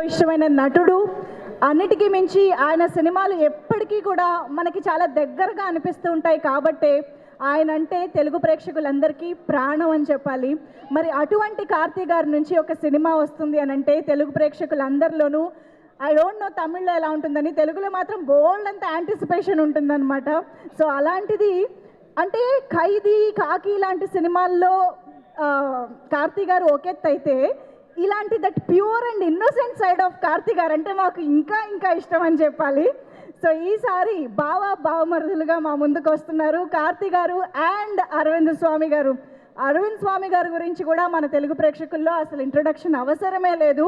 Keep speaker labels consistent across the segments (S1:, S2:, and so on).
S1: ఇష్టమైన నటుడు. అన్నిటికీ మించి ఆయన సినిమాలు ఎప్పటికీ కూడా మనకి చాలా దగ్గరగా అనిపిస్తూ ఉంటాయి కాబట్టే ఆయన అంటే తెలుగు ప్రేక్షకులందరికీ ప్రాణం అని చెప్పాలి. మరి అటువంటి కార్తీ గారి నుంచి ఒక సినిమా వస్తుంది అని అంటే తెలుగు ప్రేక్షకులందరిలోనూ ఐ డోంట్ నో తమిళ్లో ఎలా ఉంటుందని, తెలుగులో మాత్రం బోల్డ్ అంత యాంటిసిపేషన్ ఉంటుందన్నమాట. సో అలాంటిది అంటే ఖైదీ, కాకి లాంటి సినిమాల్లో కార్తీ గారు ఒకెత్తు అయితే, ఇలాంటి that pure and innocent side of Karthi గారు అంటే మాకు ఇంకా ఇంకా ఇష్టం అని చెప్పాలి. సో ఈసారి బావమరుదులుగా మా ముందుకు వస్తున్నారు కార్తీ గారు అండ్ అరవింద్ స్వామి గారు. అరవింద్ స్వామి గారి గురించి కూడా మన తెలుగు ప్రేక్షకుల్లో అసలు ఇంట్రొడక్షన్ అవసరమే లేదు.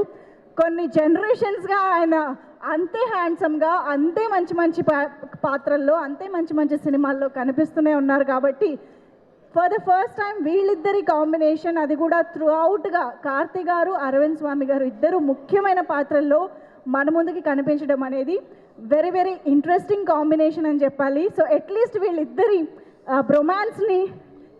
S1: కొన్ని జనరేషన్స్గా ఆయన అంతే హ్యాండ్సమ్గా, అంతే మంచి మంచి పాత్రల్లో, అంతే మంచి మంచి సినిమాల్లో కనిపిస్తూనే ఉన్నారు. కాబట్టి ఫర్ ద ఫస్ట్ టైం వీళ్ళిద్దరి కాంబినేషన్, అది కూడా త్రూ అవుట్గా కార్తీ గారు, అరవింద్ స్వామి గారు ఇద్దరు ముఖ్యమైన పాత్రల్లో మన ముందుకి కనిపించడం అనేది వెరీ వెరీ ఇంట్రెస్టింగ్ కాంబినేషన్ అని చెప్పాలి. సో అట్లీస్ట్ వీళ్ళిద్దరి బ్రొమాన్స్ని,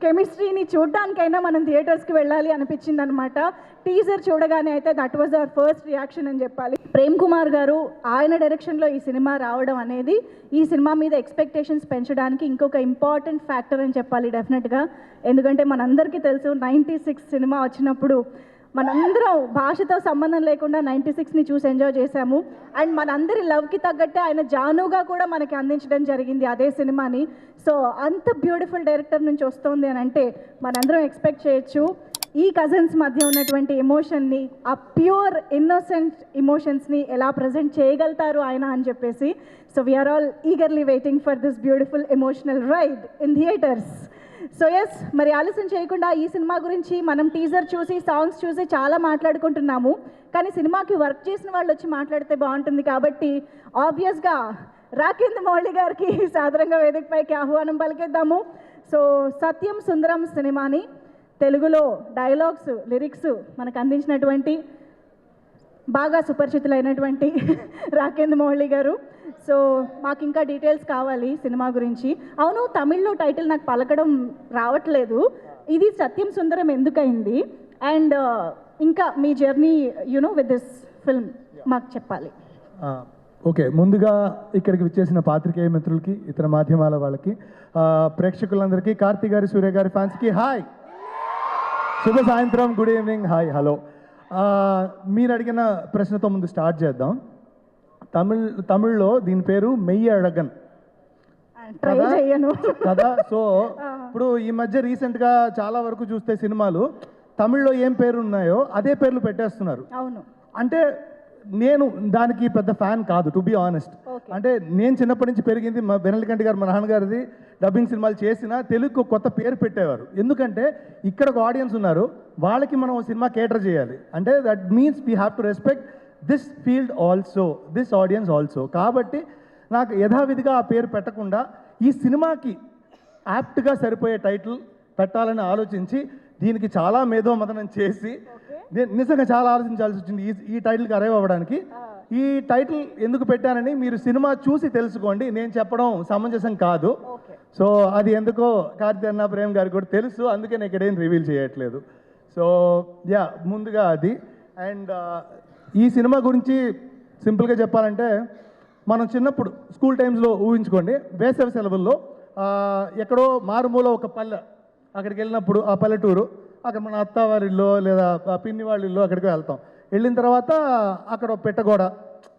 S1: కెమిస్ట్రీని చూడడానికైనా మనం థియేటర్స్కి వెళ్ళాలి అనిపించింది అనమాట. టీజర్ చూడగానే అయితే that was our first reaction అని చెప్పాలి. ప్రేమ్ కుమార్ గారు ఆయన డైరెక్షన్లో ఈ సినిమా రావడం అనేది ఈ సినిమా మీద ఎక్స్పెక్టేషన్స్ పెంచడానికి ఇంకొక ఇంపార్టెంట్ ఫ్యాక్టర్ అని చెప్పాలి డెఫినెట్గా. ఎందుకంటే మనందరికీ తెలుసు 96 సినిమా వచ్చినప్పుడు మనందరం భాషతో సంబంధం లేకుండా 96ని చూసి ఎంజాయ్ చేశాము. అండ్ మనందరి లవ్కి తగ్గట్టే ఆయన జానుగా కూడా మనకి అందించడం జరిగింది అదే సినిమాని. సో అంత బ్యూటిఫుల్ డైరెక్టర్ నుంచి వస్తుంది అని అంటే మనందరం ఎక్స్పెక్ట్ చేయొచ్చు ఈ కజిన్స్ మధ్య ఉన్నటువంటి ఎమోషన్ని, ఆ ప్యూర్ ఇన్నోసెంట్ ఎమోషన్స్ని ఎలా ప్రజెంట్ చేయగలుగుతారు ఆయన అని చెప్పేసి. So we're all eagerly waiting for this beautiful emotional ride in theatres. So yes, మరి ఆలస్యం చేయకుండా ఈ సినిమా గురించి మనం టీజర్ చూసి, సాంగ్స్ చూసి చాలా మాట్లాడుకుంటున్నాము. కానీ సినిమాకి వర్క్ చేసిన వాళ్ళు వచ్చి మాట్లాడితే బాగుంటుంది కాబట్టి ఆబ్వియస్గా రాకేంద్ర మౌళి గారికి సాదరంగా వేదికపైకి ఆహ్వానం పలికేద్దాము. సో సత్యం సుందరం సినిమాని తెలుగులో డైలాగ్స్, లిరిక్స్ మనకు అందించినటువంటి బాగా సుపరిచితులైనటువంటి రాకేంద్ర మౌళి గారు. సో మాకు ఇంకా డీటెయిల్స్ కావాలి సినిమా గురించి. అవును, తమిళ్లో టైటిల్ నాకు పలకడం రావట్లేదు. ఇది సత్యం సుందరం ఎందుకయింది, అండ్ ఇంకా మీ journey you know with this film మాకు చెప్పాలి.
S2: ఓకే, ముందుగా ఇక్కడికి విచ్చేసిన పాత్రికేయ మిత్రులకి, ఇతర మాధ్యమాల వాళ్ళకి, ప్రేక్షకులందరికీ, కార్తీ గారి, సూర్య గారి ఫ్యాన్స్కి హాయ్, శుభ సాయంత్రం, గుడ్ ఈవినింగ్, హాయ్, హలో. మీరు అడిగిన ప్రశ్నతో ముందు స్టార్ట్ చేద్దాం. తమిళ్లో దీని పేరు మెయ్యి అడగన్ కదా. సో ఇప్పుడు ఈ మధ్య రీసెంట్గా చాలా వరకు చూస్తే సినిమాలు తమిళ్లో ఏం పేరు ఉన్నాయో అదే పేర్లు పెట్టేస్తున్నారు.
S1: అవును,
S2: అంటే నేను దానికి పెద్ద ఫ్యాన్ కాదు, టు బి ఆనెస్ట్. అంటే నేను చిన్నప్పటి నుంచి పెరిగింది మా బెనల్కంటి గారు, మా నాన్నగారిది డబ్బింగ్ సినిమాలు చేసినా తెలుగుకు కొత్త పేరు పెట్టేవారు. ఎందుకంటే ఇక్కడ ఒక ఆడియన్స్ ఉన్నారు, వాళ్ళకి మనం సినిమా కేటర్ చేయాలి. అంటే that means we have to respect this field also, this audience also. కాబట్టి నాకు యథావిధిగా ఆ పేరు పెట్టకుండా ఈ సినిమాకి యాప్ట్గా సరిపోయే టైటిల్ పెట్టాలని ఆలోచించి దీనికి చాలా మేధోమథనం చేసి నేను నిజంగా చాలా ఆలోచించాల్సి వచ్చింది ఈ టైటిల్కి అరైవ్ అవ్వడానికి. ఈ టైటిల్ ఎందుకు పెట్టానని మీరు సినిమా చూసి తెలుసుకోండి, నేను చెప్పడం సమంజసం కాదు. సో అది ఎందుకో కార్తీ అన్న, ప్రేమ్ గారికి కూడా తెలుసు, అందుకే నేను ఇక్కడేం రివీల్ చేయట్లేదు. సో యా, ముందుగా అది. అండ్ ఈ సినిమా గురించి సింపుల్గా చెప్పాలంటే, మనం చిన్నప్పుడు స్కూల్ టైమ్స్లో ఊహించుకోండి, వేసవి సెలవుల్లో ఎక్కడో మారుమూల ఒక పల్లె, అక్కడికి వెళ్ళినప్పుడు ఆ పల్లెటూరు, అక్కడ మన అత్తవారిల్లో లేదా పిన్ని వాళ్ళ ఇల్లు, అక్కడికి వెళ్తాం. వెళ్ళిన తర్వాత అక్కడ ఒక పెట్టగోడ,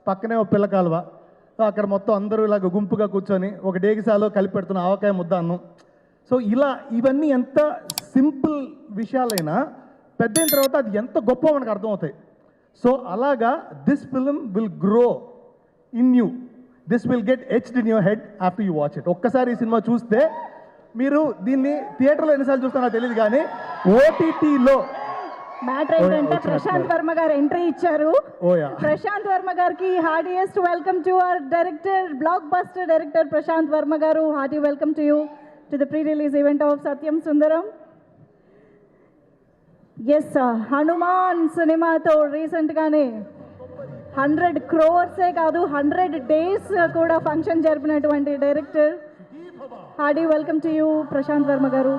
S2: పక్కనే ఒక పిల్ల కాలువ, అక్కడ మొత్తం అందరూ ఇలాగ గుంపుగా కూర్చొని ఒక డేగిసాలో కలిపి పెడుతున్న ఆవకాయ ముద్ద అన్నం. సో ఇలా ఇవన్నీ ఎంత సింపుల్ విషయాలైనా పెద్ద అయిన తర్వాత అది ఎంత గొప్ప మనకు అర్థమవుతాయి. సో అలాగా this film will grow in you, this will get etched in your head after you watch it. ఒక్కసారి ఈ సినిమా చూస్తే మీరు దీన్ని థియేటర్లో ఎన్నిసార్లు చూస్తారో తెలియదు, కానీ ఓటీటీలో
S1: మ్యాటర్ ఏంటంటే ప్రశాంత్ వర్మ గారు ఎంట్రీ ఇచ్చారు. ప్రశాంత్ వర్మ గారికి heartiest welcome to our director, blockbuster director Prashant Varma garu. Hearty welcome to you to the pre release event of Satyam Sundaram. Yes, Hanuman సినిమాతో రీసెంట్గానే 100 crores కాదు 100 days కూడా ఫంక్షన్ జరిపినటువంటి డైరెక్టర్. Hearty welcome to you Prashant Varma garu.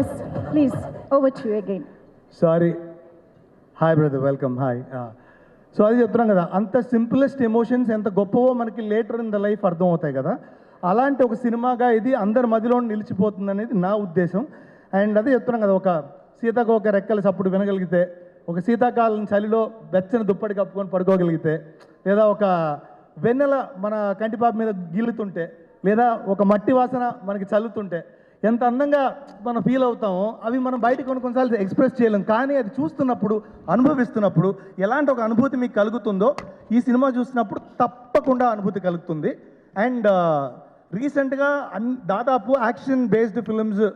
S1: Yes, please, over to you again.
S2: Sorry. Hi brother, welcome. Hi. So అది చెప్తున్నాం కదా, అంత సింపులెస్ట్ ఎమోషన్స్ ఎంత గొప్పవో మనకి లేటర్ ఇన్ ద లైఫ్ అర్థం అవుతాయి కదా. అలాంటి ఒక సినిమాగా ఇది అందరి మధ్యలో నిలిచిపోతుంది అనేది నా ఉద్దేశం. అండ్ అదే చెప్తున్నాం కదా, ఒక సీతకు ఒక రెక్కల సప్పుడు వినగలిగితే, ఒక శీతాకాలం చలిలో వెచ్చని దుప్పటి కప్పుకొని పడుకోగలిగితే, లేదా ఒక వెన్నెల మన కంటిపాప మీద గిల్లుతుంటే, లేదా ఒక మట్టి వాసన మనకి చల్లుతుంటే ఎంత అందంగా మనం ఫీల్ అవుతామో అవి మనం బయట కొన్నిసార్లు ఎక్స్ప్రెస్ చేయలేం. కానీ అది చూస్తున్నప్పుడు, అనుభవిస్తున్నప్పుడు ఎలాంటి ఒక అనుభూతి మీకు కలుగుతుందో ఈ సినిమా చూసినప్పుడు తప్పకుండా అనుభూతి కలుగుతుంది. అండ్ రీసెంట్గా దాదాపు యాక్షన్ బేస్డ్ ఫిల్మ్స్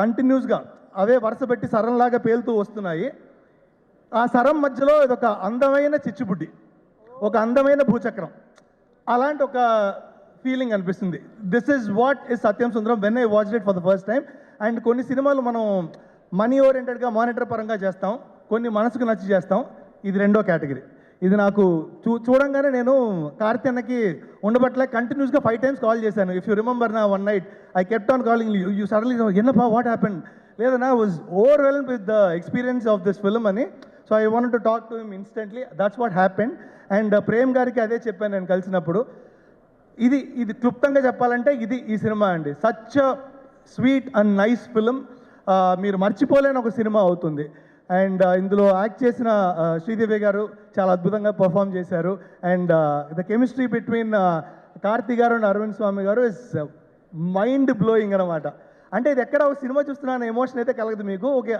S2: కంటిన్యూస్గా అవే వరుస పెట్టి సరంలాగా పేలుతూ వస్తున్నాయి. ఆ సరం మధ్యలో ఇదొక అందమైన చిచ్చుబుడ్డి, ఒక అందమైన భూచక్రం, అలాంటి ఒక ఫీలింగ్ అనిపిస్తుంది. This is what is Satyam Sundaram when I watched it for the first time. And కొన్ని సినిమాలు మనం మనీ ఓరియంటెడ్గా మానిటర్ పరంగా చేస్తాం, కొన్ని మనసుకు నచ్చి చేస్తాం. ఇది రెండో కేటగిరీ. ఇది నాకు చూడంగానే నేను కార్తీన్నకి ఉండబట్లే కంటిన్యూస్గా 5 times కాల్ చేశాను. ఇఫ్ యూ రిమెంబర్ నా one night I kept on calling you suddenly ఎన్నపా వాట్ హ్యాపెన్, లేదన్నా was overwhelm with the experience of this film అని. So I want to talk to him instantly. That's what happen. And Prem గారికి అదే చెప్పాను నేను కలిసినప్పుడు. ఇది క్లుప్తంగా చెప్పాలంటే ఇది ఈ సినిమా అండి. Such sweet and nice film, మీరు మర్చిపోలేని ఒక సినిమా అవుతుంది. అండ్ ఇందులో యాక్ట్ చేసిన శ్రీదేవి గారు చాలా అద్భుతంగా పర్ఫామ్ చేశారు. And the chemistry between Karthi గారు అండ్ అరవింద్ స్వామి గారు ఇస్ మైండ్ బ్లోయింగ్ అనమాట. అంటే ఇది ఎక్కడ ఒక సినిమా చూస్తున్నాను ఎమోషన్ అయితే కలగదు మీకు. ఓకే,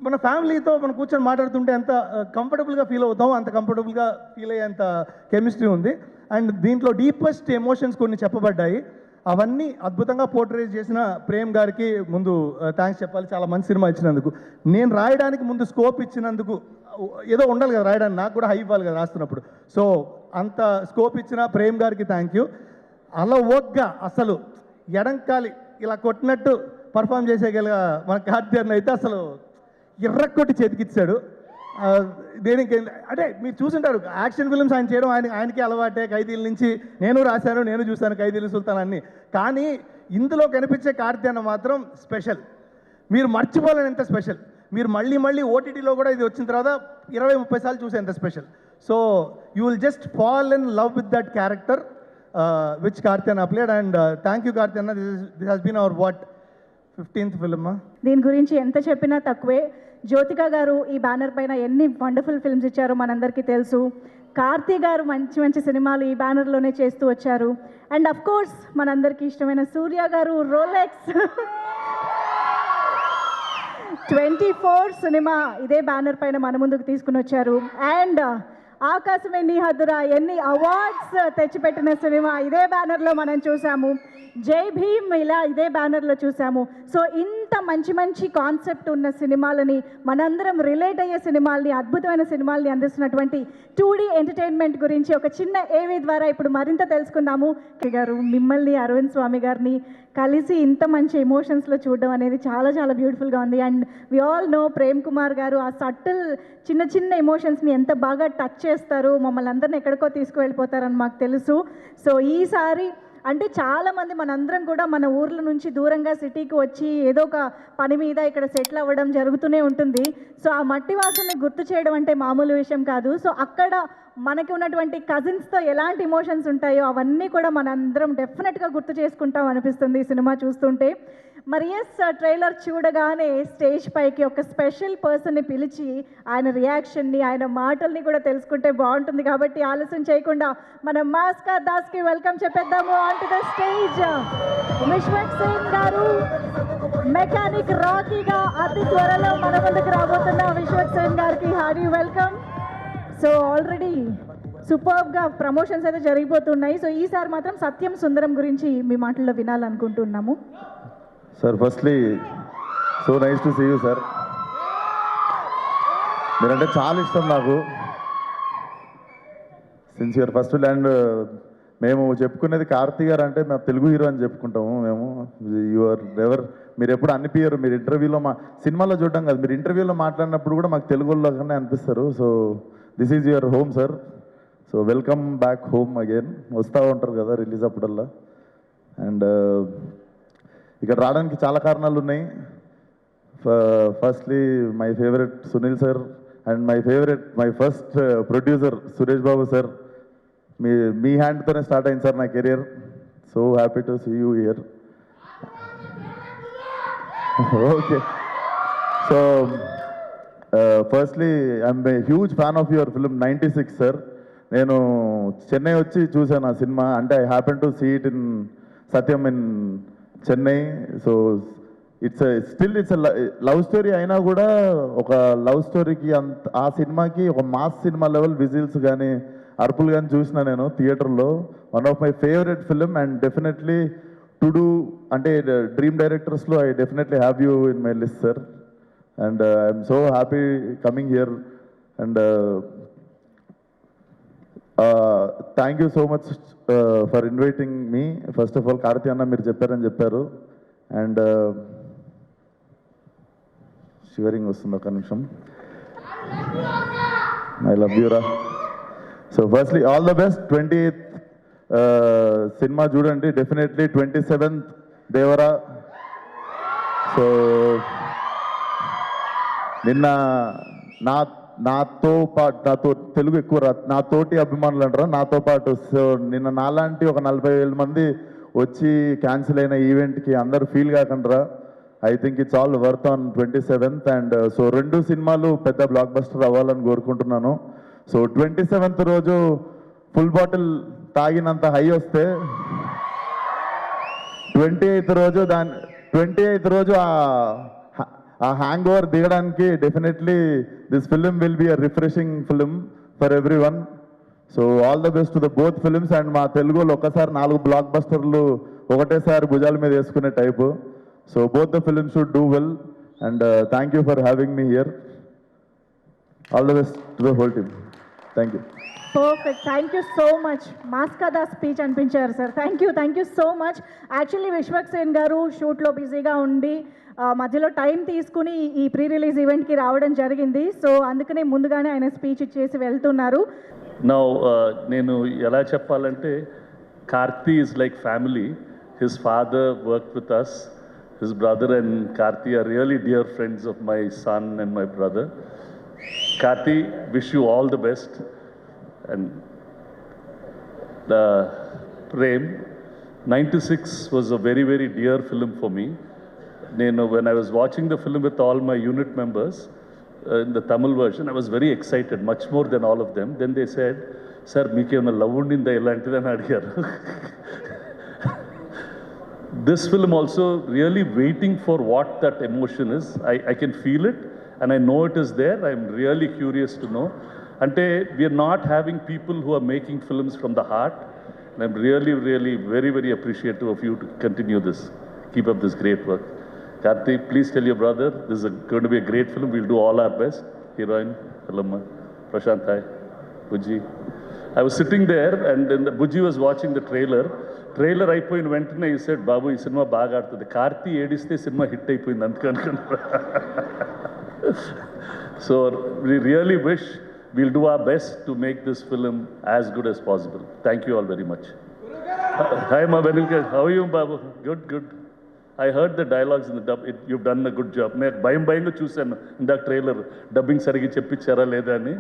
S2: మన ఫ్యామిలీతో మనం కూర్చొని మాట్లాడుతుంటే ఎంత కంఫర్టబుల్గా ఫీల్ అవుతామో అంత కంఫర్టబుల్గా ఫీల్ అయ్యేంత కెమిస్ట్రీ ఉంది. అండ్ దీంట్లో డీపెస్ట్ ఎమోషన్స్ కొన్ని చెప్పబడ్డాయి. అవన్నీ అద్భుతంగా పోర్ట్రేట్ చేసిన ప్రేమ్ గారికి ముందు థ్యాంక్స్ చెప్పాలి, చాలా మంచి సినిమా ఇచ్చినందుకు. నేను రాయడానికి ముందు స్కోప్ ఇచ్చినందుకు, ఏదో ఉండాలి కదా రాయడానికి, నాకు కూడా హై ఇవ్వాలి కదా రాస్తున్నప్పుడు. సో అంత స్కోప్ ఇచ్చిన ప్రేమ్ గారికి థ్యాంక్ యూ. అలా ఓగ్గా అసలు ఎడంకాలి ఇలా కొట్టినట్టు పర్ఫామ్ చేసేగల మన కార్తీయన్ అయితే అసలు ఎర్రకొట్టి చేతికిచ్చాడు. నేను ఇంకేం అంటే మీరు చూసుంటారు యాక్షన్ ఫిల్మ్స్ ఆయన చేయడం ఆయనకి అలవాటే. ఖైదీల నుంచి నేను రాశాను, నేను చూశాను ఖైదీలు సుల్తాన్ అన్ని. కానీ ఇందులో కనిపించే కార్తీయన్ మాత్రం స్పెషల్, మీరు మర్చిపోలేని ఎంత స్పెషల్. మీరు మళ్ళీ మళ్ళీ ఓటీటీలో కూడా ఇది వచ్చిన తర్వాత 20-30 సార్లు చూసే ఎంత special. So you will just fall in love with that character which Karthiyan played. And thank you Karthiyan. This has been our 15th film.
S1: దీని గురించి ఎంత చెప్పినా తక్కువే. జ్యోతిక గారు ఈ బ్యానర్ పైన ఎన్ని వండర్ఫుల్ ఫిల్మ్స్ ఇచ్చారో మనందరికీ తెలుసు. కార్తీ గారు మంచి మంచి సినిమాలు ఈ బ్యానర్లోనే చేస్తూ వచ్చారు. అండ్ అఫ్ కోర్స్ మనందరికీ ఇష్టమైన సూర్య గారు రోలెక్స్ 24 సినిమా ఇదే బ్యానర్ పైన మన ముందుకు తీసుకుని వచ్చారు. అండ్ ఆకాశమే నీ హద్దురా ఎన్ని అవార్డ్స్ తెచ్చిపెట్టిన సినిమా ఇదే బ్యానర్లో మనం చూసాము. జై భీమ్ ఇలా ఇదే బ్యానర్లో చూసాము. సో ఇంత మంచి మంచి కాన్సెప్ట్ ఉన్న సినిమాలని, మనందరం రిలేట్ అయ్యే సినిమాల్ని, అద్భుతమైన సినిమాల్ని అందిస్తున్నటువంటి 2D ఎంటర్టైన్మెంట్ గురించి ఒక చిన్న ఏవి ద్వారా ఇప్పుడు మరింత తెలుసుకుందాము. గారు మిమ్మల్ని అరవింద్ స్వామి గారిని కలిసి ఇంత మంచి ఎమోషన్స్లో చూడడం అనేది చాలా చాలా బ్యూటిఫుల్గా ఉంది. And we all know Prem Kumar garu ఆ సటిల్ చిన్న చిన్న ఎమోషన్స్ని ఎంత బాగా టచ్ చేస్తారు, మమ్మల్ని అందరిని ఎక్కడికో తీసుకువెళ్ళిపోతారని మాకు తెలుసు. సో ఈసారి అంటే చాలామంది మనందరం కూడా మన ఊర్ల నుంచి దూరంగా సిటీకి వచ్చి ఏదో ఒక పని మీద ఇక్కడ సెటిల్ అవ్వడం జరుగుతూనే ఉంటుంది. సో ఆ మట్టి వాసనని గుర్తు చేయడం అంటే మామూలు విషయం కాదు. సో అక్కడ మనకి ఉన్నటువంటి కజిన్స్తో ఎలాంటి ఎమోషన్స్ ఉంటాయో అవన్నీ కూడా మనందరం డెఫినెట్గా గుర్తు చేసుకుంటాం అనిపిస్తుంది ఈ సినిమా చూస్తుంటే. మరి ఎస్, ట్రైలర్ చూడగానే స్టేజ్ పైకి ఒక స్పెషల్ పర్సన్ని పిలిచి ఆయన రియాక్షన్ని, ఆయన మాటల్ని కూడా తెలుసుకుంటే బాగుంటుంది. కాబట్టి ఆలస్యం చేయకుండా మనం మాస్కర్ దాస్కి వెల్కమ్ చెప్పేద్దాము on to the stage. Vishwak Sen garu mechanic రాకీగా అతి త్వరలో మన ముందుకు రాబోతున్న విశ్వక్ సేన్ గారికి హార్డీ వెల్కమ్. సో ఆల్రెడీ సూపర్గా ప్రమోషన్స్ అయితే జరిగిపోతున్నాయి. సో ఈసారి మాత్రం సత్యం సుందరం గురించి మీ మాటల్లో వినాలనుకుంటున్నాము.
S3: Sir, firstly so nice to see you sir. మీరంటే చాలా ఇష్టం నాకు సిన్సియర్. ఫస్ట్ అండ్ మేము చెప్పుకునేది కార్తీ గారు అంటే మేము తెలుగు హీరో అని చెప్పుకుంటాము. మేము యువర్ ఎవర్ మీరు ఎప్పుడు అనిపించరు. మీరు ఇంటర్వ్యూలో సినిమాలో చూడడం కాదు, మీరు ఇంటర్వ్యూలో మాట్లాడినప్పుడు కూడా మాకు తెలుగులోనే అనిపిస్తారు. So this is your home sir. So welcome back home again. వస్తూ ఉంటారు కదా రిలీజ్ అప్పుడల్లా. అండ్ ఇక్కడ రావడానికి చాలా కారణాలు ఉన్నాయి. Firstly my favourite Sunil sir and my first producer Suresh Babu sir, మీ హ్యాండ్తోనే స్టార్ట్ అయింది సార్ నా career. So happy to see you here. Okay, so firstly I'm a huge fan of your film 96 sir. నేను చెన్నై వచ్చి చూశాను ఆ సినిమా. అంటే I happen to see it in Sathyam in Chennai. So it's love story అయినా కూడా ఒక లవ్ స్టోరీకి ఆ సినిమాకి ఒక మాస్ సినిమా లెవెల్ విజిల్స్ కానీ అరుపులు కానీ చూసిన నేను థియేటర్లో. One of my favourite film and definitely to do అంటే డ్రీమ్ డైరెక్టర్స్లో I definitely have you in my list sir. And I'm so happy coming here. And thank you so much for inviting me. First of all Karthi అన్న మీరు చెప్పారని చెప్పారు. And shivering వస్తుంది, ఒక నిమిషం. I love you రా. So firstly all the best. 28th cinema చూడండి definitely. 27th Devara. So నిన్న నాతో తెలుగు ఎక్కువ నాతోటి అభిమానులు అంటారు, నాతో పాటు. సో నిన్న నాలాంటి ఒక 40,000 మంది వచ్చి క్యాన్సిల్ అయిన ఈవెంట్కి అందరూ ఫీల్ కాకుండా I think it's all worth on 27th. And so 2 సినిమాలు పెద్ద బ్లాక్ బస్టర్ అవ్వాలని కోరుకుంటున్నాను. సో 27th రోజు ఫుల్ బాటిల్ తాగినంత హై వస్తే 28th రోజు ఆ హ్యాంగ్ ఓవర్ దిగడానికి definitely this film will be a refreshing film for every one. So all the best to the both films. And మా తెలుగులో ఒక్కసారి 4 బ్లాక్ బస్టర్లు ఒకటేసారి భుజాల మీద వేసుకునే type. So both the films should do well. And thank you for having me here. All the best to the whole team. Thank you.
S1: Perfect, thank you so much. Mass కదా speech అనిపించారు sir. Thank you so much. Actually Vishwaksen garu షూట్లో బిజీగా ఉండి మధ్యలో time తీసుకుని ఈ pre release ఈవెంట్కి రావడం జరిగింది. సో అందుకనే ముందుగానే ఆయన స్పీచ్ ఇచ్చేసి వెళ్తున్నారు.
S4: నేను ఎలా చెప్పాలంటే Karthi is like family. His father work with us. His brother and Karthi are really dear friends of my son and my brother. Karthi, wish you all the best. And Prem, 96 was a very, very dear film for me. When I was watching the film with all my unit members in the Tamil version, I was very excited, much more than all of them. Then they said, "Sir, meeke emna love undinda illantidani adigaru." This film also really waiting for what that emotion is. I can feel it. And I know it is there. I'm really curious to know. Ante, we are not having people who are making films from the heart. And I'm really, really very, very appreciative of you to continue this. Keep up this great work. Karthi, please tell your brother, this is going to be a great film. We'll do all our best. Heroine, Alamma, Prashant, hi, Bujji. I was sitting there and then Bujji was watching the trailer. Trailer అయిపోయిన వెంటనే he said, బాబు ఈ cinema బాగా ఆడుతుంది. కార్తీ ఏడిస్తే cinema hit అయిపోయింది అందుకనుకుంటా. So we really wish we'll do our best to make this film as good as possible. Thank you all very much. Hi Ma Benilka, how are you Babu? Good. I heard the dialogues in the dub. You've done a good job. నేను భయంగా చూశాను ఇందాక trailer. Dubbing సరిగ్గా చెప్పించారా లేదా అని.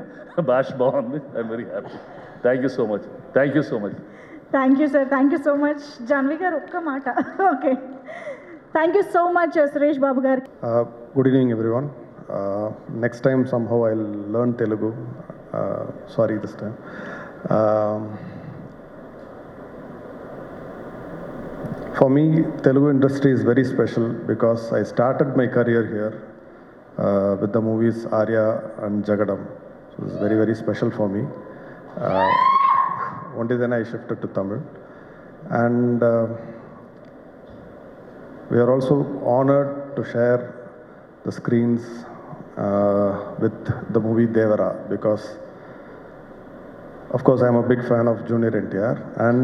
S4: భాష బాగుంది. I'm very happy. Thank you so much.
S1: Thank you sir. Thank you so much. Janvi garu ఒక్క మాట. Okay, thank you so much Suresh Babu garu.
S5: Good evening everyone. Next time somehow I'll learn Telugu. Sorry this time. For me, Telugu industry is very special because I started my career here with the movies Arya and Jagadam. So it's very, very special for me. Only then I shifted to Tamil. And we are also honored to share the screens with the movie Devara because of course I am a big fan of Junior NTR and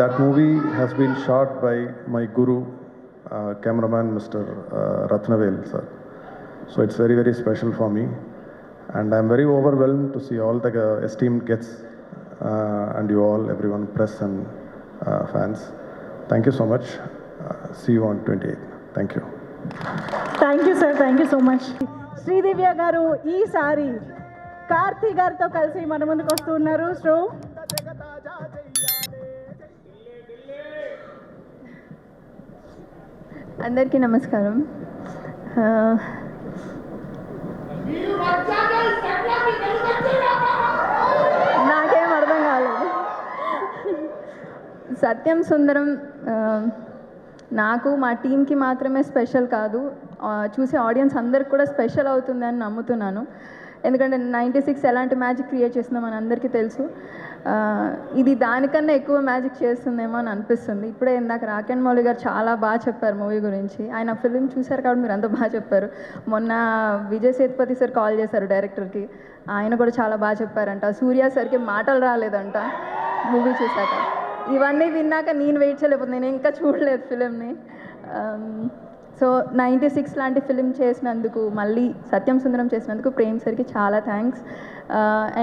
S5: that movie has been shot by my guru cameraman Mr. Ratnavel sir. So it's very, very special for me and I am very overwhelmed to see all the esteemed guests and you all, everyone, press and fans. Thank you so much. See you on 28th. Thank you.
S1: Thank you sir, thank you so much. Sridivya గారు ఈసారి కార్తీ గారితో కలిసి మన ముందుకు వస్తూ ఉన్నారు. So
S6: అందరికీ నమస్కారం. నాకేం అర్థం కాలేదు. సత్యం సుందరం నాకు మా టీంకి మాత్రమే స్పెషల్ కాదు, చూసే ఆడియన్స్ అందరికి కూడా స్పెషల్ అవుతుందని నమ్ముతున్నాను. ఎందుకంటే 96 ఎలాంటి మ్యాజిక్ క్రియేట్ చేస్తుందో మన అందరికీ తెలుసు. ఇది దానికన్నా ఎక్కువ మ్యాజిక్ చేస్తుందేమో అని అనిపిస్తుంది. ఇప్పుడే ఇందాక రాకెన్ మౌలి గారు చాలా బాగా చెప్పారు మూవీ గురించి. ఆయన ఫిలిం చూశారు కాబట్టి మీరు అంత బాగా చెప్పారు. మొన్న విజయ్ సేతుపతి సార్ కాల్ చేశారు డైరెక్టర్కి, ఆయన కూడా చాలా బాగా చెప్పారంట. సూర్య సార్కి మాటలు రాలేదంట మూవీ చూశాక. ఇవన్నీ విన్నాక నేను వెయిట్ చేయలేకపోతుంది, నేను ఇంకా చూడలేదు ఫిలింని. సో 96 లాంటి ఫిలిం చేసినందుకు, మళ్ళీ సత్యం సుందరం చేసినందుకు ప్రేమ్ సార్కి చాలా థ్యాంక్స్.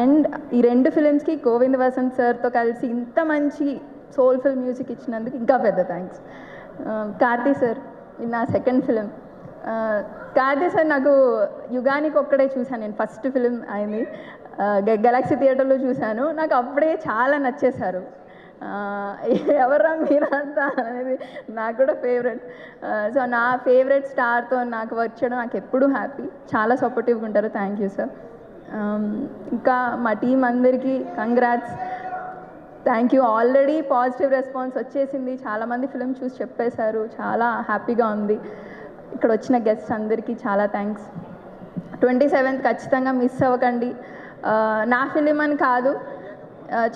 S6: అండ్ ఈ 2 ఫిలిమ్స్కి గోవింద్ వసంత్ సార్తో కలిసి ఇంత మంచి సోల్ఫుల్ మ్యూజిక్ ఇచ్చినందుకు ఇంకా పెద్ద థ్యాంక్స్. కార్తీ సార్, ఇది నా సెకండ్ ఫిలిం. కార్తీ సార్ నాకు యుగానికి ఒక్కడే చూశాను నేను, ఫస్ట్ ఫిలిం అయింది గెలాక్సీ థియేటర్లో చూశాను. నాకు అప్పుడే చాలా నచ్చేశారు. ఎవరా మీరంతా అనేది నాకు కూడా ఫేవరెట్. సో నా ఫేవరెట్ స్టార్తో నాకు వర్క్ చేయడం నాకు ఎప్పుడూ హ్యాపీ. చాలా సపోర్టివ్గా ఉంటారు. Thank you sir. ఇంకా మా టీం అందరికీ congrats, thank you. Already positive response వచ్చేసింది, చాలామంది ఫిలిం చూసి చెప్పేశారు, చాలా హ్యాపీగా ఉంది. ఇక్కడ వచ్చిన గెస్ట్స్ అందరికీ చాలా థ్యాంక్స్. 27th ఖచ్చితంగా మిస్ అవ్వకండి. నా ఫిలిం అని కాదు,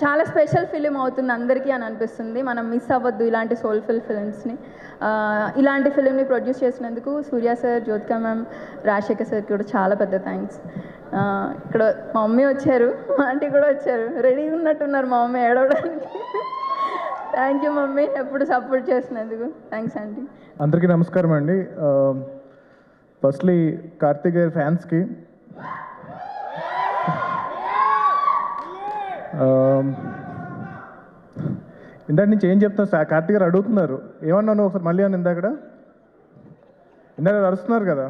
S6: చాలా స్పెషల్ ఫిలిం అవుతుంది అందరికీ అని అనిపిస్తుంది. మనం మిస్ అవ్వద్దు ఇలాంటి సోల్ఫుల్ ఫిలిమ్స్ని. ఇలాంటి ఫిలింని ప్రొడ్యూస్ చేసినందుకు సూర్య సార్, జ్యోతిక మ్యామ్, రాజశేఖర్ సార్కి కూడా చాలా పెద్ద థ్యాంక్స్. ఇక్కడ మా మమ్మీ వచ్చారు, మా ఆంటీ కూడా వచ్చారు, రెడీగా ఉన్నట్టున్నారు మా మమ్మీ ఏడవడానికి. థ్యాంక్ యూ మమ్మీ, ఎప్పుడు సపోర్ట్ చేసినందుకు. Thanks aunty.
S5: అందరికీ నమస్కారం అండి. ఫస్ట్లీ కార్తీక్ గారి ఫ్యాన్స్కి ఇందాక నుంచి ఏం చెప్తాను సార్, కార్తీక్ గారు అడుగుతున్నారు ఏమన్నాను ఒకసారి మళ్ళీ అని. ఇందాక అరుస్తున్నారు కదా.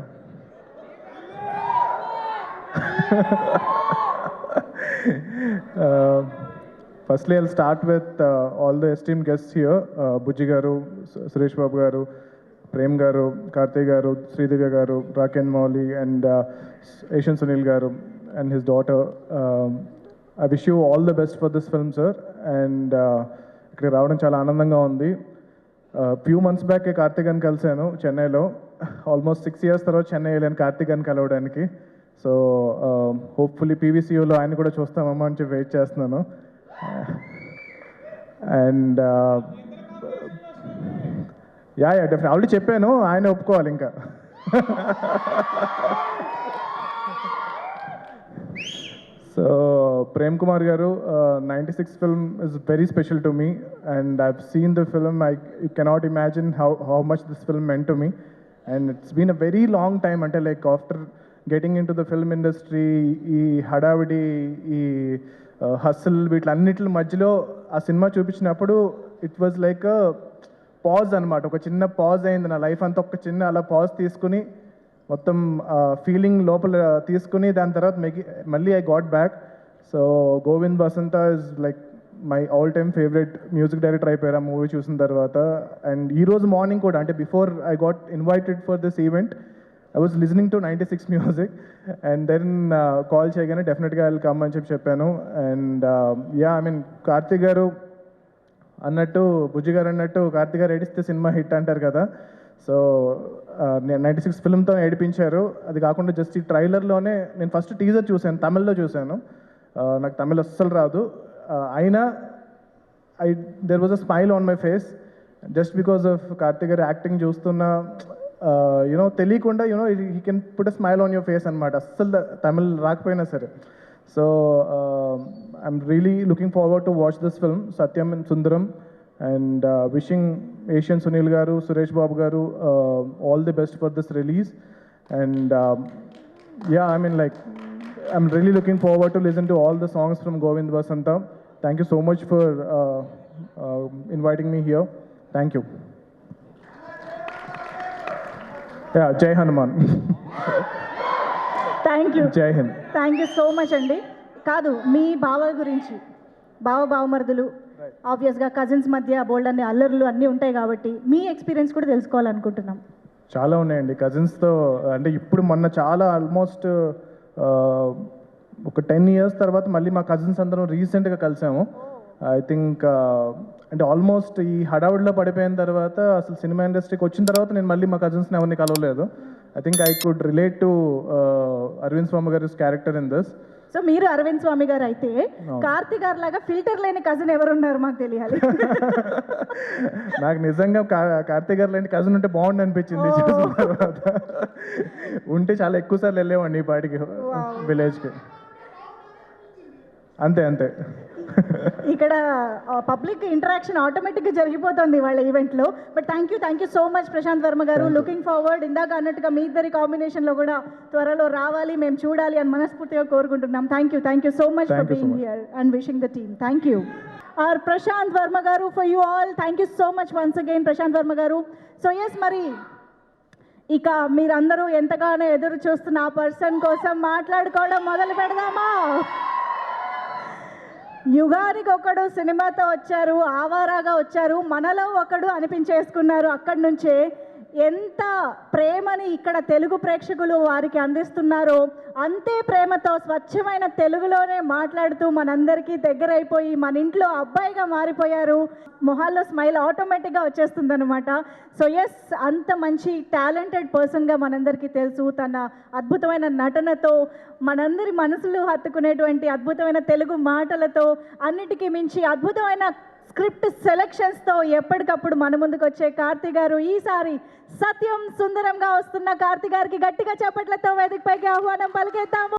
S5: Firstly I'll start with all the esteem guests here. Bujji garu, Suresh Babu గారు, ప్రేమ్ గారు, కార్తీక్ గారు, శ్రీదివ్య గారు, రాకెన్ మౌలి అండ్ ఏషియన్ సునీల్ గారు and his daughter. I wish you all the best for this film, sir. And ఇక్కడ రావడం చాలా ఆనందంగా ఉంది. ఫ్యూ మంత్స్ బ్యాక్ కార్తీక్ అని కలిశాను చెన్నైలో. ఆల్మోస్ట్ 6 years తర్వాత చెన్నై వెళ్ళాను కార్తీక్ అని కలవడానికి. సో హోప్ఫుల్లీ పీవీసీయూలో ఆయన కూడా చూస్తామమ్మా అని చెప్పి వెయిట్ చేస్తున్నాను. అండ్ యా డెఫినెట్ ఆల్రెడీ చెప్పాను, ఆయన ఒప్పుకోవాలి ఇంకా. So Prem Kumar garu, 96 film is very special to me, and I've seen the film. You cannot imagine how much this film meant to me, and it's been a very long time until like after getting into the film industry, ee hadavidi, ee hustle వీటిలన్నిటి మధ్యలో ఆ cinema చూపించినప్పుడు it was like a pause అనమాట. ఒక చిన్న pause అయింది నా life అంతా. ఒక చిన్న అలా పాజ్ తీసుకుని మొత్తం ఫీలింగ్ లోపల తీసుకుని దాని తర్వాత మళ్ళీ I got back. So Govind Vasantha is like my all time favourite music director అయిపోయారు ఆ మూవీ చూసిన తర్వాత. అండ్ ఈరోజు మార్నింగ్ కూడా, అంటే before I got invited for this event, I was listening to 96 music and then call చేయగానే డెఫినెట్గా ఐ విల్ కమ్ అని చెప్పాను. And ya I mean Karthik garu అన్నట్టు, బుజ్జి గారు అన్నట్టు, కార్తీక్ గారు ఏడిస్తే సినిమా హిట్ అంటారు కదా. సో 96 ఫిల్మ్తో ఏడిపించారు. అది కాకుండా జస్ట్ ఈ ట్రైలర్లోనే నేను ఫస్ట్ టీజర్ చూశాను, తమిళ్లో చూశాను. నాకు తమిళ్ అస్సలు రాదు. అయినా there was a smile on my face just because of Karthik గారి యాక్టింగ్ చూస్తున్నా. తెలియకుండా he can put a smile on your face అనమాట, అస్సలు తమిళ్ రాకపోయినా సరే. So I'm really looking forward to watch this film Satyam and Sundaram. And wishing Asian Sunil garu, Suresh Babu garu all the best for this release. And yeah, I mean like I'm really looking forward to listen to all the songs from Govind Vasanta. Thank you so much for inviting me here. Thank you. జై Hanuman.
S1: Thank you,
S5: జై Hind.
S1: Thank you so much అండి. కాదు, మీ బావ గురించి, బావమరుదులు ఆబ్వియస్గా cousins మధ్య బోల్డ్ అన్ని అల్లర్లు అన్నీ ఉంటాయి కాబట్టి మీ ఎక్స్పీరియన్స్ కూడా తెలుసుకోవాలనుకుంటున్నాం.
S5: చాలా ఉన్నాయండి కజిన్స్తో. అంటే ఇప్పుడు మొన్న చాలా ఆల్మోస్ట్ ఒక 10 years తర్వాత మళ్ళీ మా కజిన్స్ అందరం రీసెంట్గా కలిసాము. ఐ థింక్ అంటే ఆల్మోస్ట్ ఈ హడావుడిలో పడిపోయిన తర్వాత అసలు సినిమా ఇండస్ట్రీకి వచ్చిన తర్వాత నేను మళ్ళీ మా కజిన్స్ని ఎవరిని కలవలేదు. I think I could relate to Arvind Swami గారి క్యారెక్టర్ ఇన్ దిస్.
S1: సో మీరు అరవింద్ స్వామి గారు అయితే కార్తీ గారు లాగా ఫిల్టర్ లేని కజిన్ ఎవరున్నారు మాకు తెలియాలి.
S5: నాకు నిజంగా కార్తీక్ గారు లాంటి కజిన్ ఉంటే బాగుండు అనిపించింది చూసిన తర్వాత. ఉంటే చాలా ఎక్కువ సార్లు వెళ్ళేవాడిని ఈ పాటికి విలేజ్కి. అంతే అంతే.
S1: ఇక్కడ పబ్లిక్ ఇంటరాక్షన్ ఆటోమేటిక్గా జరిగిపోతుంది వాళ్ళ ఈవెంట్లో. But thank you so much Prashant Varma garu. Looking forward, ఇందాక అన్నట్టుగా మీ ఇద్దరి కాంబినేషన్లో కూడా త్వరలో రావాలి, మేము చూడాలి అని మనస్ఫూర్తిగా కోరుకుంటున్నాం. Thank you so much for being here and wishing the team. Thank you are Prashant Varma garu for you all. Thank you so much once again Prashant Varma garu. So yes, మరి ఇక మీరందరూ ఎంతగానో ఎదురు చూస్తున్న ఆ పర్సన్ కోసం మాట్లాడుకోవడం మొదలు పెడదామా? యుగానికి ఒకడు సినిమాతో వచ్చారు, ఆవారాగా వచ్చారు, మనలో ఒకడు అనిపించేసుకున్నారు. అక్కడి నుంచే ఎంత ప్రేమని ఇక్కడ తెలుగు ప్రేక్షకులు వారికి అందిస్తున్నారో అంతే ప్రేమతో స్వచ్ఛమైన తెలుగులోనే మాట్లాడుతూ మనందరికీ దగ్గరైపోయి మన ఇంట్లో అబ్బాయిగా మారిపోయారు. మొహాల్లో స్మైల్ ఆటోమేటిక్గా వచ్చేస్తుందన్నమాట. సో ఎస్, అంత మంచి టాలెంటెడ్ పర్సన్గా మనందరికీ తెలుసు. తన అద్భుతమైన నటనతో, మనందరి మనసులు హత్తుకునేటువంటి అద్భుతమైన తెలుగు మాటలతో, అన్నిటికీ మించి అద్భుతమైన స్క్రిప్ట్ సెలెక్షన్స్తో ఎప్పటికప్పుడు మన ముందుకు వచ్చే కార్తీ గారు ఈసారి సత్యం సుందరంగా వస్తున్న కార్తీ గారికి గట్టిగా చప్పట్లతో వేదికపైకి ఆహ్వానం పలికేద్దాము.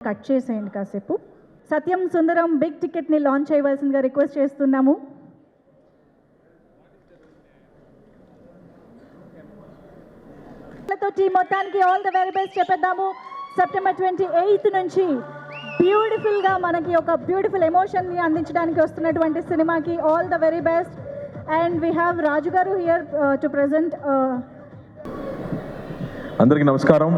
S1: కట్ చేసేయండి కాసేపు. సత్యం సుందరం బిగ్ టికెట్ని లాంచ్ చేయవలసిందిగా రిక్వెస్ట్ చేస్తున్నాము. టీం మొత్తానికి ఆల్ ద వెరీ బెస్ట్ చెప్పేద్దాము. September 28th నుంచి బ్యూటిఫుల్గా మనకి ఒక బ్యూటిఫుల్ ఎమోషన్ని అందించడానికి వస్తున్నటువంటి సినిమాకి all the very best. And we have Raju garu here to present.
S7: అందరికీ నమస్కారం.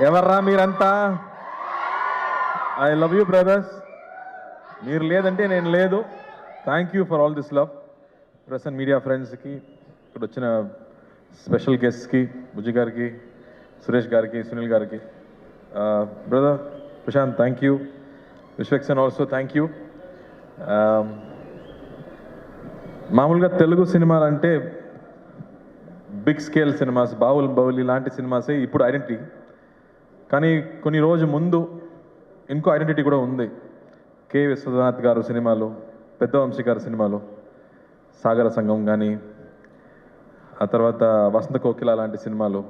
S7: ఎవర్రా మీరంతా? I love you brothers. మీరు లేదంటే నేను లేదు. Thank you for all this love. Press and media ఫ్రెండ్స్కి, ఇక్కడ వచ్చిన స్పెషల్ గెస్ట్స్కి, బుజ్జి గారికి, సురేష్ గారికి, సునీల్ గారికి, brother Prashanth thank you, Vishwaksen also thank you. మామూలుగా తెలుగు సినిమాలు అంటే బిగ్ స్కేల్ సినిమాస్, బాహుబలి లాంటి సినిమాసే ఇప్పుడు ఐడెంటిటీ. కానీ కొన్ని రోజు ముందు ఇంకో ఐడెంటిటీ కూడా ఉంది. కె విశ్వనాథ్ గారు సినిమాలు, పెద్ద వంశీ గారి సినిమాలు, సాగర సంఘం కానీ, ఆ తర్వాత వసంత కోకిల లాంటి సినిమాలు,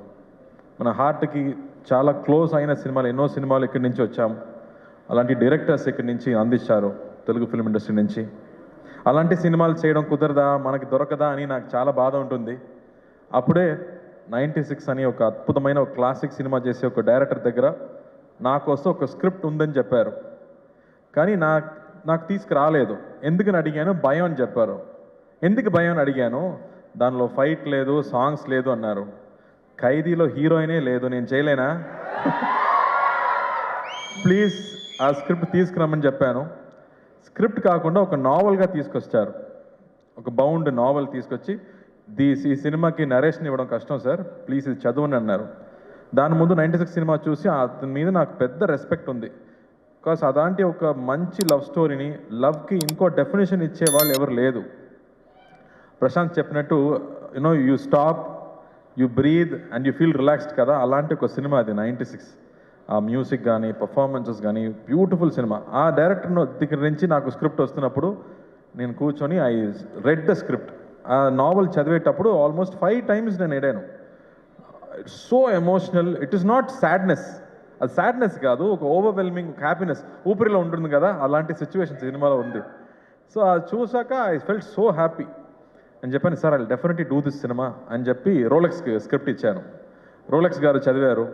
S7: మన హార్ట్కి చాలా క్లోజ్ అయిన సినిమాలు. ఎన్నో సినిమాలు ఇక్కడి నుంచి వచ్చాం. అలాంటి డైరెక్టర్స్ ఇక్కడి నుంచి అందించారు తెలుగు ఫిల్మ్ ఇండస్ట్రీ నుంచి. అలాంటి సినిమాలు చేయడం కుదరదా, మనకి దొరకదా అని నాకు చాలా బాధ ఉంటుంది. అప్పుడే 96 అని ఒక అద్భుతమైన ఒక క్లాసిక్ సినిమా చేసే ఒక డైరెక్టర్ దగ్గర నా కోసం ఒక స్క్రిప్ట్ ఉందని చెప్పారు. కానీ నాకు తీసుకురాలేదు. ఎందుకని అడిగాను, భయం అని చెప్పారు. ఎందుకు భయం అని అడిగాను, దానిలో ఫైట్ లేదు, సాంగ్స్ లేదు అన్నారు. ఖైదీలో హీరోయినే లేదు, నేను చేయలేనా? ప్లీజ్ ఆ స్క్రిప్ట్ తీసుకురమ్మని చెప్పాను. స్క్రిప్ట్ కాకుండా ఒక నావల్గా తీసుకొచ్చారు. ఒక బౌండ్ నావల్ తీసుకొచ్చి ఈ సినిమాకి నరేషన్ ఇవ్వడం కష్టం సార్, ప్లీజ్ ఇది చదవని అన్నారు. దాని ముందు 96 సినిమా చూసి అతని మీద నాకు పెద్ద రెస్పెక్ట్ ఉంది. బికాస్ అలాంటి ఒక మంచి లవ్ స్టోరీని, లవ్కి ఇంకో డెఫినేషన్ ఇచ్చే వాళ్ళు ఎవరు లేదు. ప్రశాంత్ చెప్పినట్టు you stop, you breathe and you feel relaxed కదా, అలాంటి ఒక సినిమా అది 96. ఆ మ్యూజిక్ కానీ పర్ఫార్మెన్సెస్ కానీ బ్యూటిఫుల్ సినిమా. ఆ డైరెక్టర్ దగ్గర నుంచి నాకు స్క్రిప్ట్ వస్తున్నప్పుడు నేను కూర్చొని ఐ రెడ్ ద స్క్రిప్ట్. ఆ నావల్ చదివేటప్పుడు ఆల్మోస్ట్ 5 times నేను ఎడాను. It's so emotional. It is not sadness, అది సాడ్నెస్ కాదు, ఒక ఓవర్వెల్మింగ్ హ్యాపీనెస్ ఊపిరిలో ఉంటుంది కదా, అలాంటి సిచ్యువేషన్ సినిమాలో ఉంది. సో అది చూసాక ఐ ఫెల్ట్ సో హ్యాపీ అని చెప్పాను. Sir I definitely do this cinema అని చెప్పి రోలెక్స్కి స్క్రిప్ట్ ఇచ్చాను. రోలెక్స్ గారు చదివారు,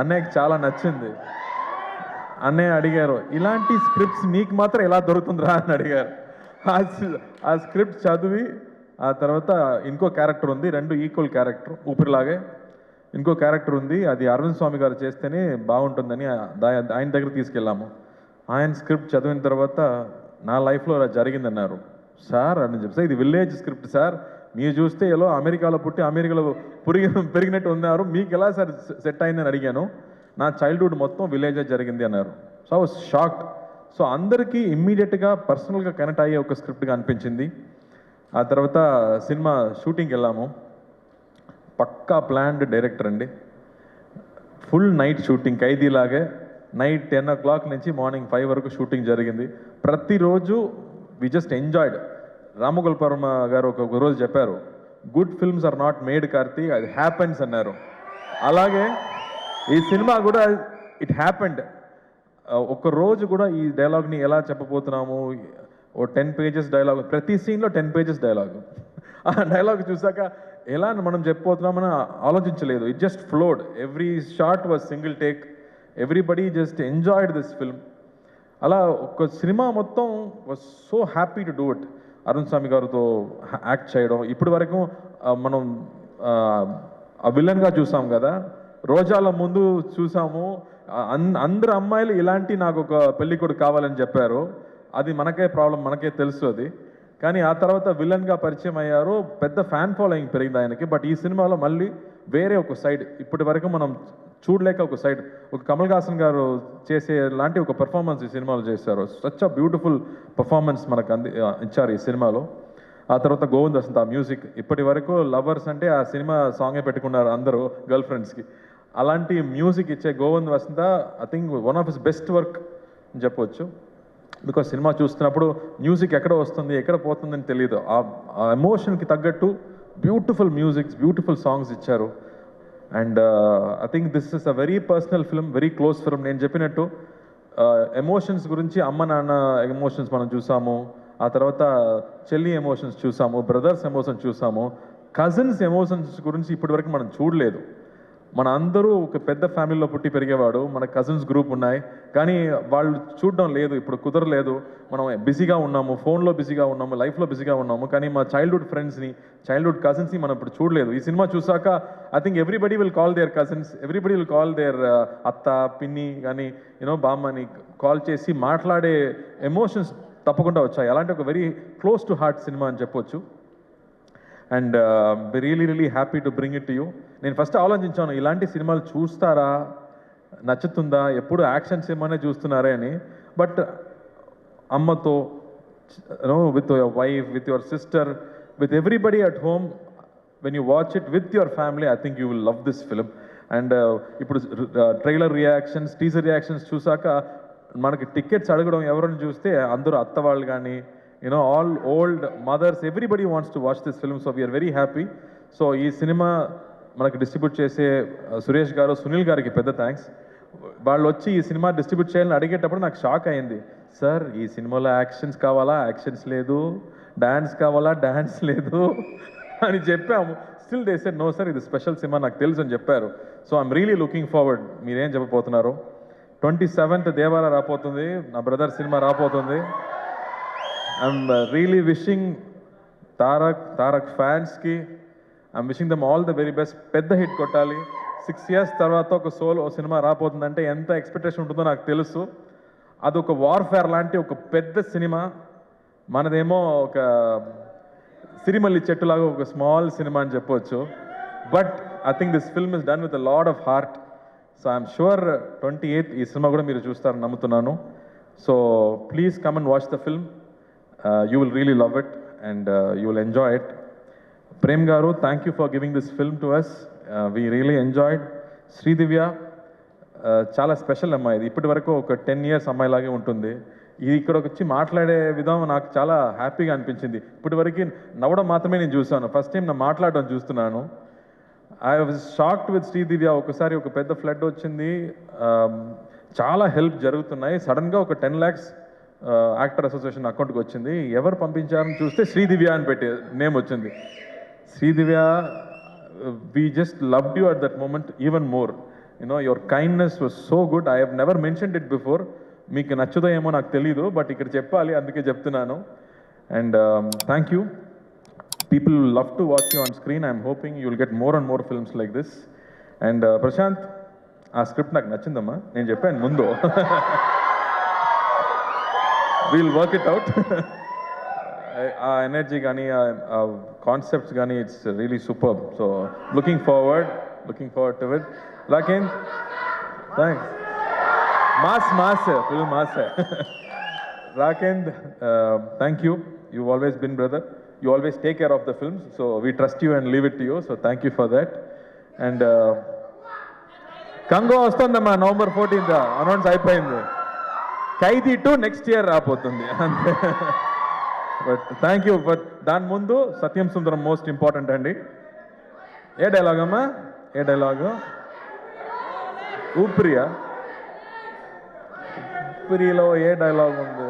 S7: అన్నయ్యకి చాలా నచ్చింది. అన్నయ్య అడిగారు, ఇలాంటి స్క్రిప్ట్స్ నీకు మాత్రం ఎలా దొరుకుతుందిరా అని అడిగారు. ఆ స్క్రిప్ట్ చదివి ఆ తర్వాత ఇంకో క్యారెక్టర్ ఉంది, 2 ఈక్వల్ క్యారెక్టర్ ఊపిరిలాగే. ఇంకో క్యారెక్టర్ ఉంది, అది అరవింద్ స్వామి గారు చేస్తేనే బాగుంటుందని ఆయన దగ్గర తీసుకెళ్ళాము. ఆయన స్క్రిప్ట్ చదివిన తర్వాత నా లైఫ్లో అలా జరిగిందన్నారు. సార్ అని చెప్తే ఇది విలేజ్ స్క్రిప్ట్ సార్, మీరు చూస్తే ఎలా అమెరికాలో పుట్టి అమెరికాలో పెరిగినట్టు ఉన్నారు, మీకు ఎలా సార్ సెట్ అయిందని అడిగాను. నా చైల్డ్హుడ్ మొత్తం విలేజే జరిగింది అన్నారు. So I was shocked. So అందరికీ ఇమ్మీడియట్గా పర్సనల్గా కనెక్ట్ అయ్యే ఒక స్క్రిప్ట్గా అనిపించింది. ఆ తర్వాత సినిమా షూటింగ్కి వెళ్ళాము. పక్కా ప్లాన్డ్ డైరెక్టర్ అండి. ఫుల్ నైట్ షూటింగ్, ఖైదీలాగే నైట్ 10 o'clock నుంచి మార్నింగ్ 5 వరకు షూటింగ్ జరిగింది. ప్రతిరోజు వి జస్ట్ ఎంజాయ్డ్. రామగోపాల్ గారు ఒక రోజు చెప్పారు, good films are not made Karthi, అది హ్యాపెన్స్ అన్నారు. అలాగే ఈ సినిమా కూడా ఇట్ హ్యాపెండ్. ఒక రోజు కూడా ఈ డైలాగ్ని ఎలా చెప్పబోతున్నాము, ఓ 10 pages డైలాగ్, ప్రతి సీన్లో 10 pages డైలాగ్. ఆ డైలాగ్ చూసాక ఎలా మనం చెప్పబోతున్నామని ఆలోచించలేదు. It just flowed. Every shot was single take. Everybody just enjoyed this film. అలా ఒక సినిమా మొత్తం was so happy to do it. Arun Swami గారితో యాక్ట్ చేయడం, ఇప్పటి వరకు మనం ఆ విలన్గా చూసాం కదా, రోజాల ముందు చూసాము. అందరు అమ్మాయిలు ఇలాంటి నాకు ఒక పెళ్ళికొడుకు కావాలని చెప్పారు. అది మనకే ప్రాబ్లం, మనకే తెలుసు అది. కానీ ఆ తర్వాత విలన్గా పరిచయం అయ్యారు, పెద్ద ఫ్యాన్ ఫాలోయింగ్ పెరిగింది ఆయనకి. బట్ ఈ సినిమాలో మళ్ళీ వేరే ఒక సైడ్, ఇప్పటి వరకు మనం చూడలేక ఒక సైడ్, ఒక కమల్ హాసన్ గారు చేసే లాంటి ఒక పెర్ఫార్మెన్స్ ఈ సినిమాలో చేశారు. సచ్ అ బ్యూటిఫుల్ పర్ఫార్మెన్స్ మనకు ఇచ్చారు ఈ సినిమాలో. ఆ తర్వాత గోవింద్ వసంత ఆ మ్యూజిక్, ఇప్పటి వరకు లవర్స్ అంటే ఆ సినిమా సాంగే పెట్టుకున్నారు అందరూ గర్ల్ ఫ్రెండ్స్కి. అలాంటి మ్యూజిక్ ఇచ్చే Govind Vasantha I think one of his best work అని చెప్పవచ్చు. బికాస్ సినిమా చూస్తున్నప్పుడు మ్యూజిక్ ఎక్కడ వస్తుంది ఎక్కడ పోతుందని తెలియదు. ఆ ఎమోషన్కి తగ్గట్టు బ్యూటిఫుల్ మ్యూజిక్స్, బ్యూటిఫుల్ సాంగ్స్ ఇచ్చారు. And I think this is a very personal film, very close film. నేను చెప్పినట్టు ఎమోషన్స్ గురించి అమ్మ నాన్న ఎమోషన్స్ మనం చూసాము, ఆ తర్వాత చెల్లి ఎమోషన్స్ చూసాము, బ్రదర్స్ ఎమోషన్స్ చూసాము, కజిన్స్ ఎమోషన్స్ గురించి ఇప్పటివరకు మనం చూడలేదు. మన అందరూ ఒక పెద్ద ఫ్యామిలీలో పుట్టి పెరిగేవాడు, మన కజిన్స్ గ్రూప్ ఉన్నాయి, కానీ వాళ్ళు చూడడం లేదు, ఇప్పుడు కుదరలేదు. మనం బిజీగా ఉన్నాము, ఫోన్లో బిజీగా ఉన్నాము, లైఫ్లో బిజీగా ఉన్నాము. కానీ మా చైల్డ్హుడ్ ఫ్రెండ్స్ని, చైల్డ్హుడ్ కజిన్స్ని మనం ఇప్పుడు చూడలేదు. ఈ సినిమా చూసాక I think everybody will call there cousins, everybody will call there అత్త, పిన్ని కానీ బామ్మని కాల్ చేసి మాట్లాడే ఎమోషన్స్ తప్పకుండా వచ్చాయి. అలాంటి ఒక very close to heart cinema అని చెప్పొచ్చు. And really really happy to bring it to you. నేను ఫస్ట్ ఆలోచించాను, ఇలాంటి సినిమాలు చూస్తారా, నచ్చుతుందా, ఎప్పుడు యాక్షన్ సినిమానే చూస్తున్నారే అని. బట్ అమ్మతో, with your wife, with your sister, with everybody at home, when you watch it with your family, I think you will love this film. And ఇప్పుడు ట్రైలర్ రియాక్షన్స్, టీజర్ రియాక్షన్స్ చూసాక మనకి tickets అడగడం ఎవరైనా చూస్తే అందరూ అత్త వాళ్ళు కానీ all old mothers, everybody wants to watch this film. So we're very happy. So ఈ సినిమా మనకు డిస్ట్రిబ్యూట్ చేసే సురేష్ గారు, సునీల్ గారికి పెద్ద థ్యాంక్స్. వాళ్ళు వచ్చి ఈ సినిమా డిస్ట్రిబ్యూట్ చేయాలని అడిగేటప్పుడు నాకు షాక్ అయింది. సార్ ఈ సినిమాలో యాక్షన్స్ కావాలా, యాక్షన్స్ లేదు, డ్యాన్స్ కావాలా, డ్యాన్స్ లేదు, అని చెప్పాము. Still they said no sir, ఇది స్పెషల్ సినిమా నాకు తెలుసు అని చెప్పారు. So I'm really looking forward. మీరేం చెప్పబోతున్నారు? 27th దేవారా రాపోతుంది, నా బ్రదర్ సినిమా రాపోతుంది. ఐఎమ్ రియలీ విషింగ్ తారక్ ఫ్యాన్స్కి I'm wishing them all the very best. పెద్ద హిట్ కొట్టాలి. 6 years తర్వాత ఒక సోలో సినిమా రాపోతుందంటే ఎంత ఎక్స్పెక్టేషన్ ఉంటుందో నాకు తెలుసు. అదొక వార్ఫేర్ లాంటి ఒక పెద్ద సినిమా. మనదేమో ఒక సిరిమల్లి చెట్టులాగా ఒక స్మాల్ సినిమా అని చెప్పవచ్చు. But I think this film is done with a lot of heart. So I'm sure 28th ఈ సినిమా కూడా మీరు చూస్తారని నమ్ముతున్నాను. So please come and watch the film. You will really love it and you will enjoy it. Prem garu, thank you for giving this film to us. We really enjoyed. Sridivya చాలా special అమ్మాయి. ఇది ఇప్పటి వరకు ఒక 10 years అమ్మాయిలాగే ఉంటుంది. ఇది ఇక్కడికి వచ్చి మాట్లాడే విధానం నాకు చాలా హ్యాపీగా అనిపించింది. ఇప్పటి వరకు నవ్వడం మాత్రమే నేను చూసాను, ఫస్ట్ టైం నా మాట్లాడడం చూస్తున్నాను. I was shocked with Sridivya. ఒకసారి ఒక పెద్ద ఫ్లడ్ వచ్చింది, చాలా హెల్ప్ జరుగుతున్నాయి. సడన్గా ఒక 10 lakhs యాక్టర్ అసోసియేషన్ అకౌంట్కి వచ్చింది. ఎవరు పంపించారని చూస్తే శ్రీదివ్య అని పెట్టే నేమ్ వచ్చింది. Sridivya, we just loved you at that moment even more. You know, your kindness was so good. I have never mentioned it before. మీకు నచ్చుదో ఏమో నాకు తెలీదు, బట్ ఇక్కడ చెప్పాలి, అందుకే చెప్తున్నాను. And thank you. People love to watch you on screen. I'm hoping you will get more and more films like this. And Prashanth, ఆ script నాకు నచ్చిందమ్మా, నేను చెప్పాను ముందు. We'll work it out. ఆ ఎనర్జీ కానీ ఆ కాన్సెప్ట్స్ కానీ it's really super. So looking forward to it. Rakendra, thanks. Mass full mass. Rakendra, thank you. You always been brother. You always take care of the films. So we trust you and leave it to you. So thank you for that. And Congo వస్తుందమ్మా, November 14th announce అయిపోయింది. ఖైదీ 2 next year రాబోతుంది అంతే. But thank you. But దాని ముందు సత్యం సుందరం most important అండి. ఏ dialogue అమ్మా? ఏ dialogue? ఊపిరియా? ఊపిరిలో ఏ dialogue ఉంది?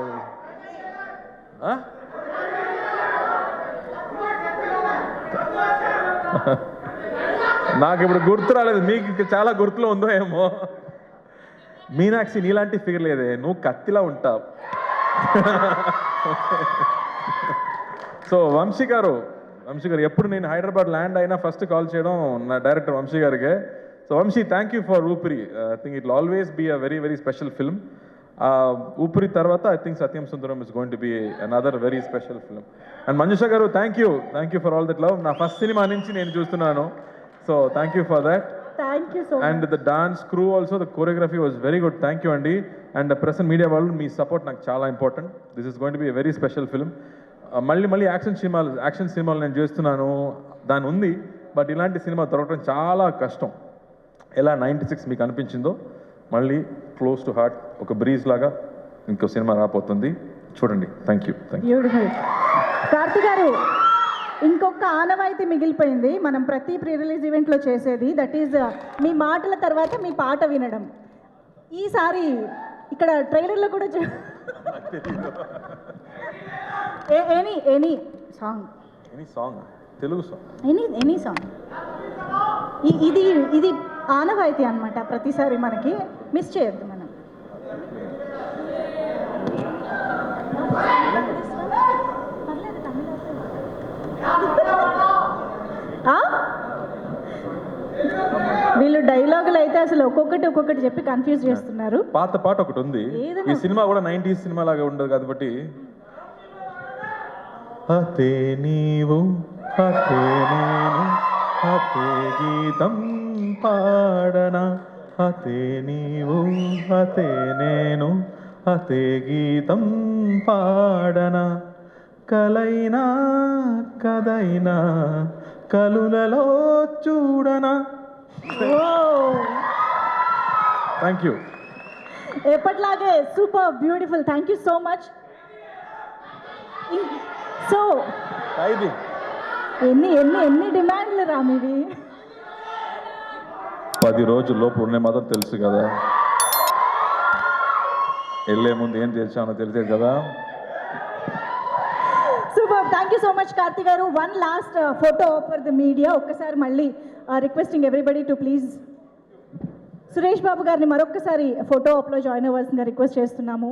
S7: నాకు ఇప్పుడు గుర్తు రాలేదు, మీకు చాలా గుర్తులో ఉందో ఏమో. మీనాక్షి, నీలాంటి ఫిగర్ లేదే, నువ్వు కత్తిలా ఉంటావు. సో వంశీ గారు ఎప్పుడు నేను హైదరాబాద్ ల్యాండ్ అయినా ఫస్ట్ కాల్ చేయడం నా డైరెక్టర్ వంశీ గారికే. So Vamsi, thank you for Oopiri. I think it always be a very very special film. Oopiri తర్వాత I think Satyam Sundaram is going to be another very special film. And Manjusha garu, thank you for all that love. నా first సినిమా నుంచి నేను చూస్తున్నాను. So thank you for that.
S1: Thank you so much.
S7: And the dance crew also, the choreography was very good. Thank you అండి. And press and media వాళ్ళు, మీ support నాకు చాలా important. This is going to be a very special film. మళ్ళీ action సినిమాలు నేను చేస్తున్నాను, దాని ఉంది. బట్ ఇలాంటి సినిమా దొరకడం చాలా కష్టం. ఎలా 96 మీకు అనిపించిందో, మళ్ళీ క్లోజ్ టు హార్ట్ ఒక బ్రీజ్ లాగా ఇంకో సినిమా రాబోతుంది, చూడండి. Thank you.
S1: బ్యూటిఫుల్. కార్తిక్ గారు, ఇంకొక ఆనవాయితీ మిగిలిపోయింది మనం ప్రతి ప్రీ రిలీజ్ ఈవెంట్లో చేసేది. దట్ ఈజ్ మీ మాటల తర్వాత మీ పాట వినడం. ఈసారి ఇక్కడ ట్రైలర్లో కూడా any song,
S7: Telugu song,
S1: any song. ఇది ఆనవాయితీ అన్నమాట. ప్రతిసారి మనకి మిస్ చేయొద్దు మనం. వీళ్ళు డైలాగులు అయితే అసలు ఒక్కొక్కటి చెప్పి కన్ఫ్యూజ్ చేస్తున్నారు.
S7: పాత పాట ఒకటి ఉంది. ఈ సినిమా కూడా 90s సినిమా లాగా ఉండదు కాబట్టి, అతే నీవు అతే నేను అతే గీతం పాడనా, అతే నీవు అతే నేను అతే గీతం పాడనా, కలైనా కదైనా కలులలో చూడనా. Thank you.
S1: ఎప్పట్లాగే super beautiful. Thank you so much. So ఎన్ని డిమాండ్లు రామివి?
S7: 10 రోజుల్లోపు ఉన్నాయి మాత్రం తెలుసు కదా, వెళ్ళే ముందు ఏం తెచ్చానో తెలిసేది కదా.
S1: Super, thank you so much Karthi garu. One last photo for the media. ఒక్కసారి మళ్ళీ requesting everybody to please Suresh Babu గారిని మరొక్కసారి ఫోటో ఆప్లో జాయిన్ అవ్వాల్సిందిగా రిక్వెస్ట్ చేస్తున్నాము.